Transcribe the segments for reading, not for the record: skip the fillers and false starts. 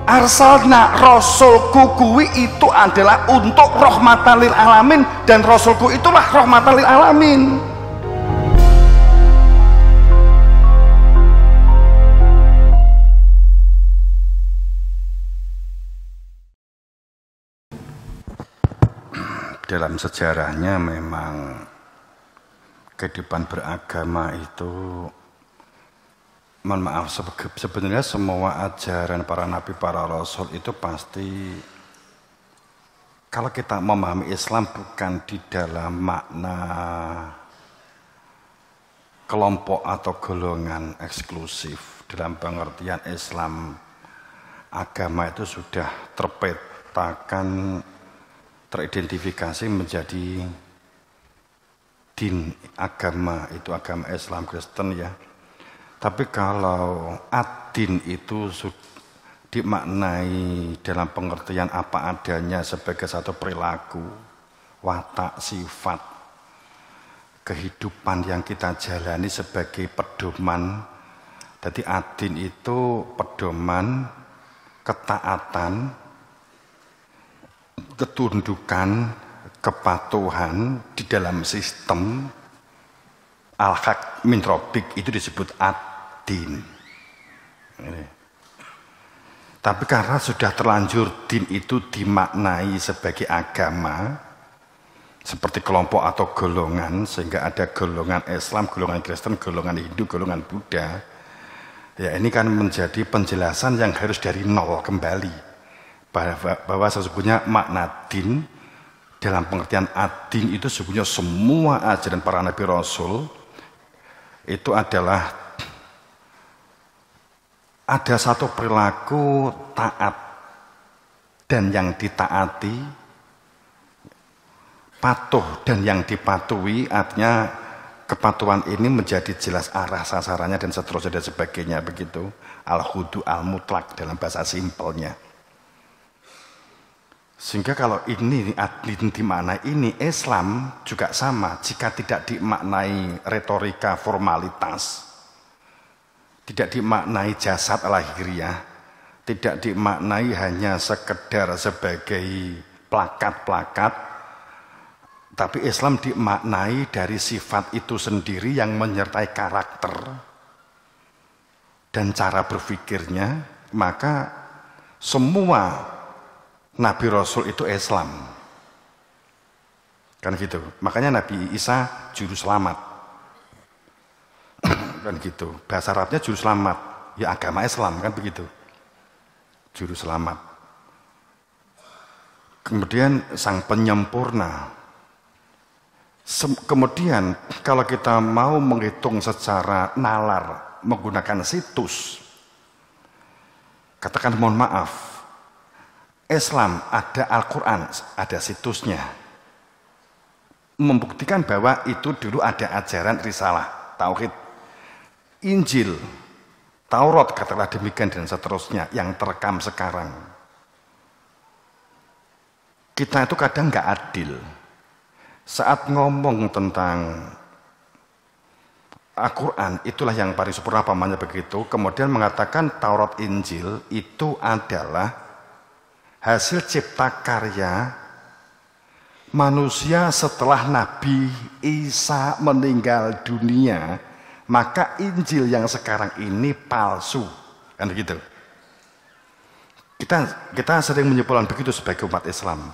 arsalna rasulku kuwi itu adalah untuk rahmatan lil alamin, dan rasulku itulah rahmatan lil alamin. Dalam sejarahnya memang kehidupan beragama itu, mohon maaf, sebenarnya semua ajaran para nabi, para rasul itu pasti, kalau kita memahami Islam bukan di dalam makna kelompok atau golongan eksklusif, dalam pengertian Islam, agama itu sudah terpetakan, teridentifikasi menjadi din, agama itu agama Islam Kristen ya. Tapi kalau ad-din itu dimaknai dalam pengertian apa adanya sebagai satu perilaku, watak, sifat, kehidupan yang kita jalani sebagai pedoman. Jadi ad-din itu pedoman, ketaatan, ketundukan, kepatuhan di dalam sistem al-haq min rabbik, itu disebut ad-din. Tapi karena sudah terlanjur din itu dimaknai sebagai agama, seperti kelompok atau golongan, sehingga ada golongan Islam, golongan Kristen, golongan Hindu, golongan Buddha. Ya, ini kan menjadi penjelasan yang harus dari nol kembali, bahwa sesungguhnya makna din dalam pengertian ad-din itu sesungguhnya semua ajaran para nabi rasul itu adalah ada satu perilaku taat dan yang ditaati, patuh dan yang dipatuhi. Artinya kepatuhan ini menjadi jelas arah sasarannya dan seterusnya dan sebagainya, begitu. Al-hudu al-mutlak dalam bahasa simpelnya. Sehingga kalau ini ad-din dimaknai ini, Islam juga sama. Jika tidak dimaknai retorika formalitas, tidak dimaknai jasad lahiriah, tidak dimaknai hanya sekedar sebagai plakat-plakat, tapi Islam dimaknai dari sifat itu sendiri yang menyertai karakter dan cara berpikirnya, maka semua Nabi Rasul itu Islam. Kan gitu. Makanya Nabi Isa juru selamat. Kan gitu. Bahasa Arabnya juru selamat. Ya agama Islam kan begitu. Juru selamat. Kemudian sang penyempurna. Kemudian kalau kita mau menghitung secara nalar menggunakan situs, katakan mohon maaf, Islam ada Al-Quran, ada situsnya, membuktikan bahwa itu dulu ada ajaran risalah, tauhid, Injil, Taurat, katakanlah demikian dan seterusnya yang terekam sekarang. Kita itu kadang nggak adil saat ngomong tentang Al-Quran, itulah yang paling sempurna pamannya begitu, kemudian mengatakan Taurat Injil itu adalah hasil cipta karya manusia setelah Nabi Isa meninggal dunia, maka Injil yang sekarang ini palsu, kan begitu. Kita sering menyimpulkan begitu sebagai umat Islam.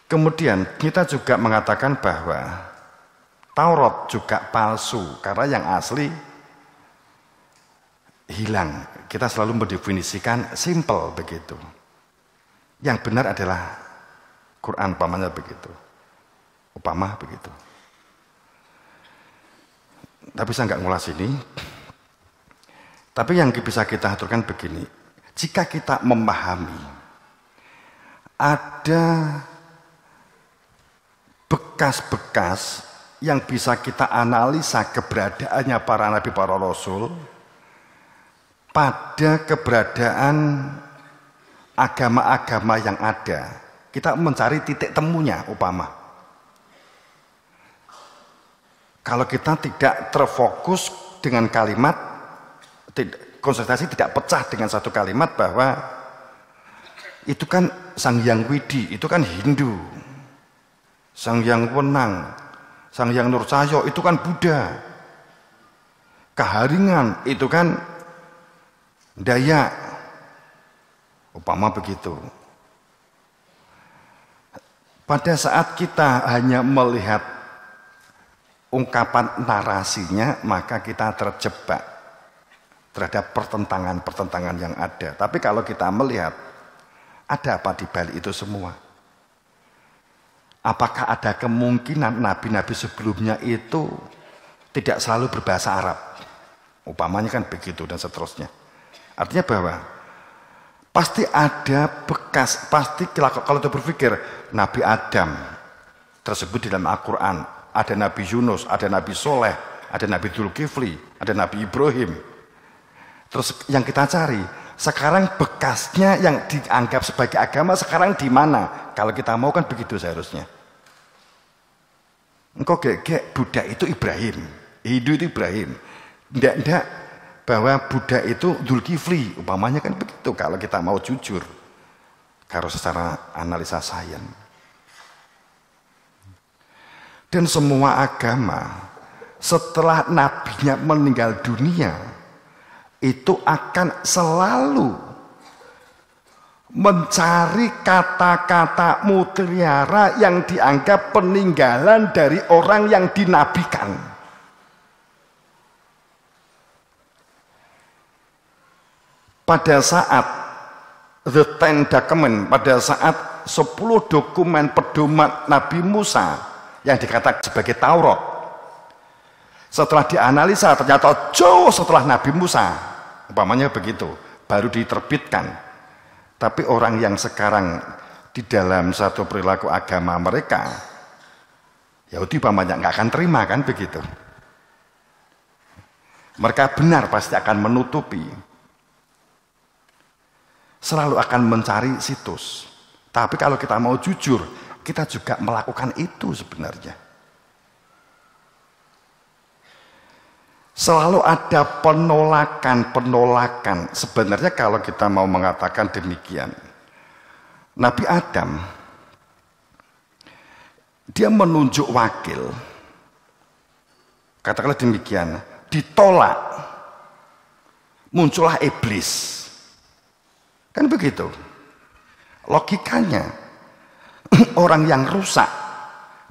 Kemudian kita juga mengatakan bahwa Taurat juga palsu karena yang asli hilang. Kita selalu mendefinisikan simple begitu. Yang benar adalah Quran, umpamanya begitu. Upama begitu. Tapi saya nggak ngulas ini. Tapi yang bisa kita aturkan begini. Jika kita memahami ada bekas-bekas yang bisa kita analisa keberadaannya para nabi, para rasul pada keberadaan agama-agama yang ada, kita mencari titik temunya upama. Kalau kita tidak terfokus dengan kalimat, konsentrasi tidak pecah dengan satu kalimat bahwa itu kan Sang Hyang Widi, itu kan Hindu. Sang Hyang Wenang, Sang Hyang Nurcahyo itu kan Buddha. Kaharingan itu kan Dayak. Upama begitu. Pada saat kita hanya melihat ungkapan narasinya, maka kita terjebak terhadap pertentangan-pertentangan yang ada. Tapi kalau kita melihat ada apa di balik itu semua? Apakah ada kemungkinan nabi-nabi sebelumnya itu tidak selalu berbahasa Arab? Upamanya kan begitu dan seterusnya. Artinya bahwa pasti ada bekas, pasti kalau kita berpikir Nabi Adam tersebut di dalam Al-Quran, ada Nabi Yunus, ada Nabi Soleh, ada Nabi Dzulkifli, ada Nabi Ibrahim. Terus yang kita cari, sekarang bekasnya yang dianggap sebagai agama sekarang di mana? Kalau kita mau kan begitu seharusnya. Engkau gek Buddha itu Ibrahim, Hindu itu Ibrahim. Tidak bahwa Buddha itu Dzulkifli, umpamanya kan begitu kalau kita mau jujur. Kalau secara analisa sains. Dan semua agama setelah nabinya meninggal dunia itu akan selalu mencari kata-kata mutiara yang dianggap peninggalan dari orang yang dinabikan. Pada saat The Ten Document, pada saat 10 dokumen pedoman Nabi Musa yang dikatakan sebagai Taurat, setelah dianalisa ternyata jauh setelah Nabi Musa, umpamanya begitu, baru diterbitkan. Tapi orang yang sekarang di dalam satu perilaku agama mereka, Yahudi umpamanya nggak akan terima kan begitu. Mereka benar pasti akan menutupi, selalu akan mencari situs. Tapi kalau kita mau jujur, kita juga melakukan itu sebenarnya. Selalu ada penolakan-penolakan. Sebenarnya kalau kita mau mengatakan demikian, Nabi Adam, dia menunjuk wakil. Katakanlah demikian, ditolak, muncullah iblis. Kan begitu. Logikanya, orang yang rusak,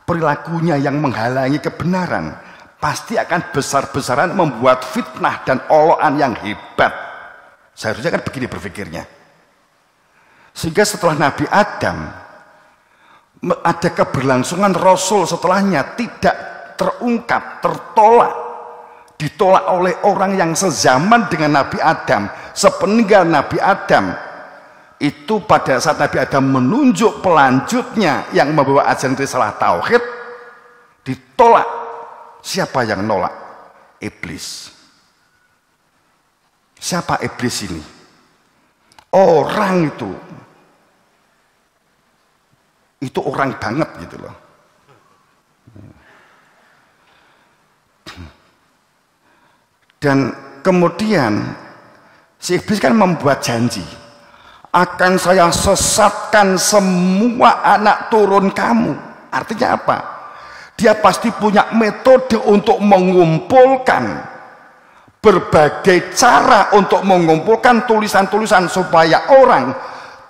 perilakunya yang menghalangi kebenaran, pasti akan besar-besaran membuat fitnah dan olokan yang hebat. Seharusnya kan begini berpikirnya. Sehingga setelah Nabi Adam, ada keberlangsungan Rasul setelahnya tidak terungkap, tertolak, ditolak oleh orang yang sezaman dengan Nabi Adam, sepeninggal Nabi Adam. Itu pada saat Nabi Adam menunjuk pelanjutnya yang membawa ajaran risalah tauhid, ditolak. Siapa yang nolak? Iblis. Siapa iblis ini? Orang itu orang banget gitu loh. Dan kemudian si iblis kan membuat janji, akan saya sesatkan semua anak turun kamu. Artinya apa? Dia pasti punya metode untuk mengumpulkan berbagai cara untuk mengumpulkan tulisan-tulisan supaya orang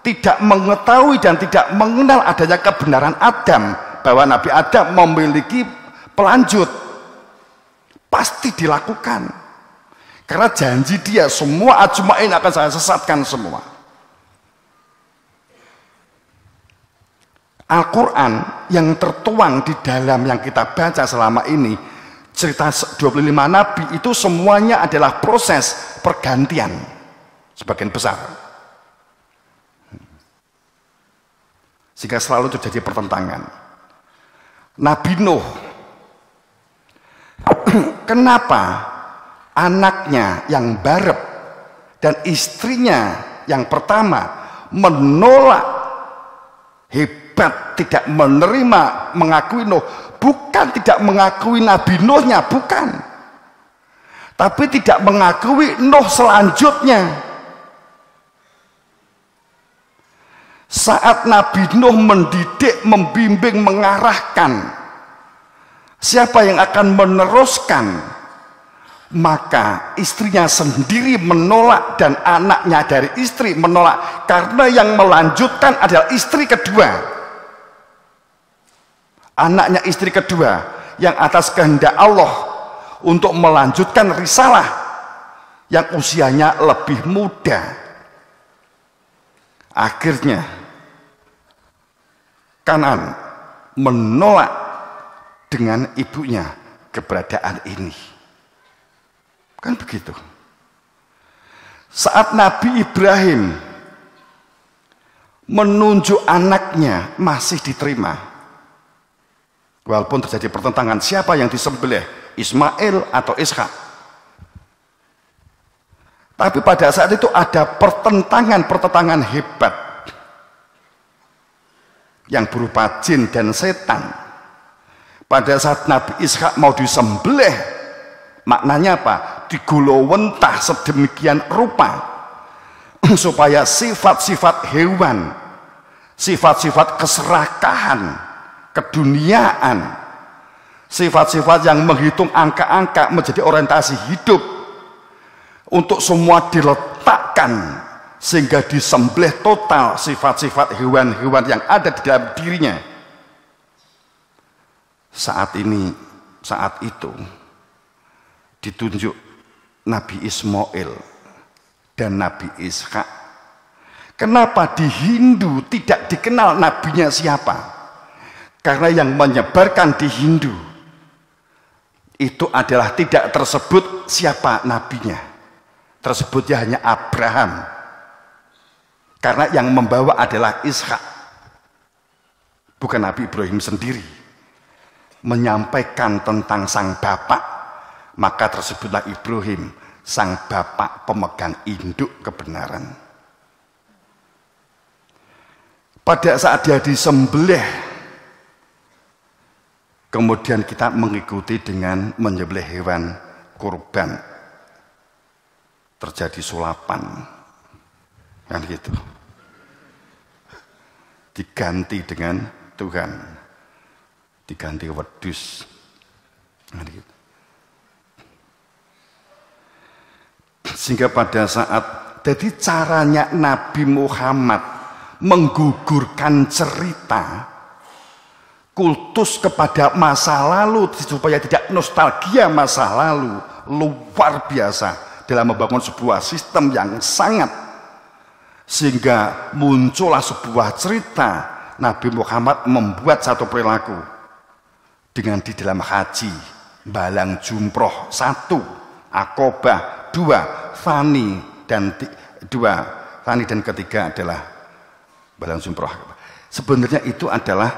tidak mengetahui dan tidak mengenal adanya kebenaran Adam, bahwa Nabi Adam memiliki pelanjut. Pasti dilakukan karena janji dia, semua ajmain akan saya sesatkan semua. Al-Quran yang tertuang di dalam yang kita baca selama ini, cerita 25 Nabi itu semuanya adalah proses pergantian sebagian besar, sehingga selalu terjadi pertentangan. Nabi Nuh, kenapa anaknya yang barep dan istrinya yang pertama menolak, hebat, tidak menerima, mengakui Nuh? Bukan tidak mengakui Nabi Nuhnya, bukan, tapi tidak mengakui Nuh selanjutnya. Saat Nabi Nuh mendidik, membimbing, mengarahkan siapa yang akan meneruskan, maka istrinya sendiri menolak dan anaknya dari istri menolak, karena yang melanjutkan adalah istri kedua, anaknya istri kedua yang atas kehendak Allah untuk melanjutkan risalah yang usianya lebih muda. Akhirnya Kanan menolak dengan ibunya keberadaan ini. Kan begitu. Saat Nabi Ibrahim menunjuk anaknya masih diterima. Walaupun terjadi pertentangan siapa yang disembelih, Ismail atau Ishak. Tapi pada saat itu ada pertentangan hebat yang berupa jin dan setan. Pada saat Nabi Ishak mau disembelih, maknanya apa? Digulowentah sedemikian rupa supaya sifat-sifat hewan, sifat-sifat keserakahan, keduniaan, sifat-sifat yang menghitung angka-angka menjadi orientasi hidup, untuk semua diletakkan sehingga disembelih total sifat-sifat hewan-hewan yang ada di dalam dirinya. Saat itu ditunjuk Nabi Ismail dan Nabi Ishak. Kenapa di Hindu tidak dikenal nabinya siapa? Karena yang menyebarkan di Hindu itu adalah tidak tersebut siapa nabinya. Tersebutnya hanya Abraham, karena yang membawa adalah Ishak, bukan Nabi Ibrahim sendiri menyampaikan tentang sang bapak, maka tersebutlah Ibrahim, sang bapak pemegang induk kebenaran. Pada saat dia disembelih, kemudian kita mengikuti dengan menyembelih hewan kurban. Terjadi sulapan, kan gitu, diganti dengan Tuhan, diganti wedus, kan gitu. Sehingga pada saat, jadi caranya Nabi Muhammad menggugurkan cerita kultus kepada masa lalu supaya tidak nostalgia masa lalu, luar biasa dalam membangun sebuah sistem yang sangat, sehingga muncullah sebuah cerita Nabi Muhammad membuat satu perilaku dengan di dalam haji, balang jumroh 1, akobah 2, fani dan ketiga adalah balang jumroh. Sebenarnya itu adalah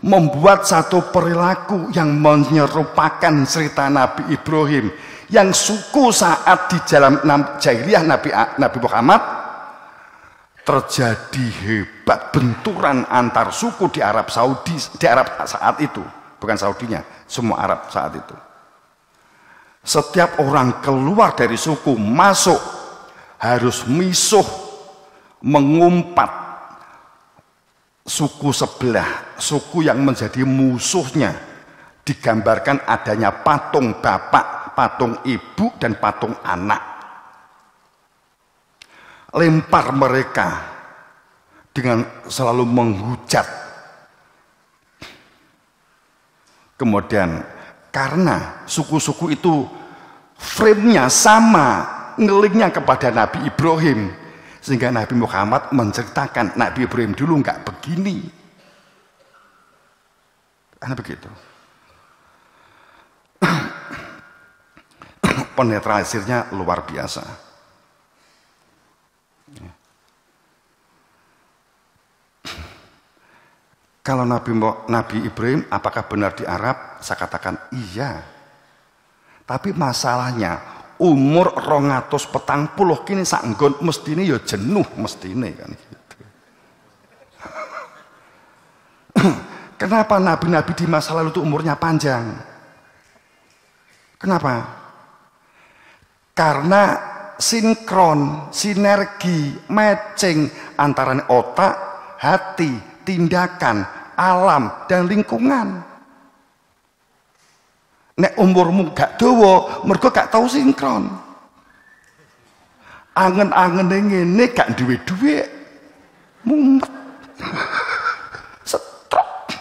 membuat satu perilaku yang menyerupakan cerita Nabi Ibrahim, yang suku saat di dalam jahiliyah Nabi Muhammad terjadi hebat benturan antar suku di Arab Saudi, di Arab saat itu, bukan Saudinya, semua Arab saat itu. Setiap orang keluar dari suku masuk harus misuh, mengumpat suku sebelah, suku yang menjadi musuhnya. Digambarkan adanya patung bapak, patung ibu, dan patung anak. Lempar mereka dengan selalu menghujat. Kemudian karena suku-suku itu frame-nya sama, ngelingnya kepada Nabi Ibrahim, sehingga Nabi Muhammad menceritakan Nabi Ibrahim dulu nggak begini. Karena begitu. Penetralisirnya luar biasa. Kalau Nabi Ibrahim apakah benar di Arab? Saya katakan iya. Tapi masalahnya umur 240 kini sanggon mestine ya jenuh mestine kan gitu. Kenapa nabi-nabi di masa lalu itu umurnya panjang? Kenapa? Karena sinkron, sinergi, matching antara otak, hati, tindakan, alam, dan lingkungan. Nek umurmu gak dawa, mergo gak tau sinkron. Angen-angene ngene gak duwe dhuwit. Mumet. Setrok.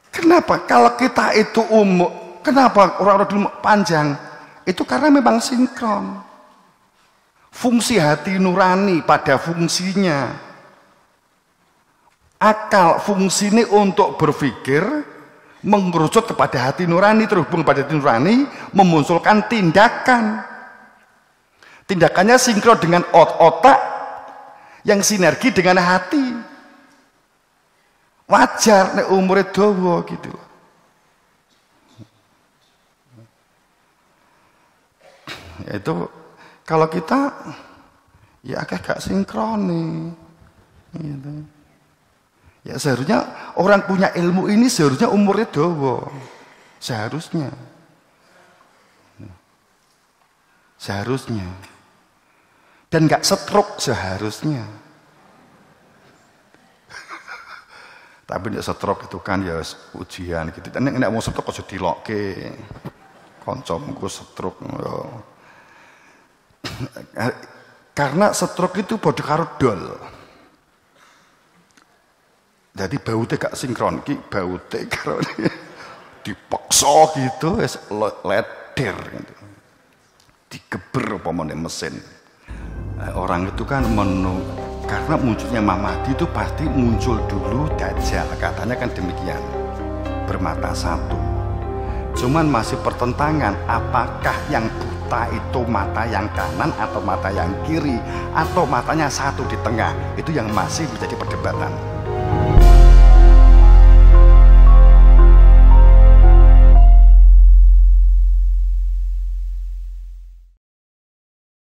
Kenapa? Kalau kita itu umur, kenapa orang-orang dulu panjang? Itu karena memang sinkron. Fungsi hati nurani pada fungsinya. Akal fungsinya untuk berpikir, mengerucut kepada hati nurani, terhubung pada hati nurani, memunculkan tindakan. Tindakannya sinkron dengan otak yang sinergi dengan hati. Wajar nek umure dawa gitu. Itu kalau kita ya agak sinkron nih. Gitu. Ya seharusnya orang punya ilmu ini seharusnya umurnya dawa. Seharusnya. Seharusnya. Dan nggak stroke seharusnya. Tapi nek stroke itu kan ya ujian gitu. Nek mau stroke kok dilokke. Kancamu stroke ya. Karena stroke itu bodoh karo dol. Jadi baute gak sinkron ki baute karo dipaksa gitu wis leder gitu. Digeber upamane mesin. Orang itu kan karena munculnya Mahdi itu pasti muncul dulu Dajjal, katanya kan demikian, bermata satu. Cuman masih pertentangan apakah yang buta itu mata yang kanan atau mata yang kiri atau matanya satu di tengah, itu yang masih menjadi perdebatan.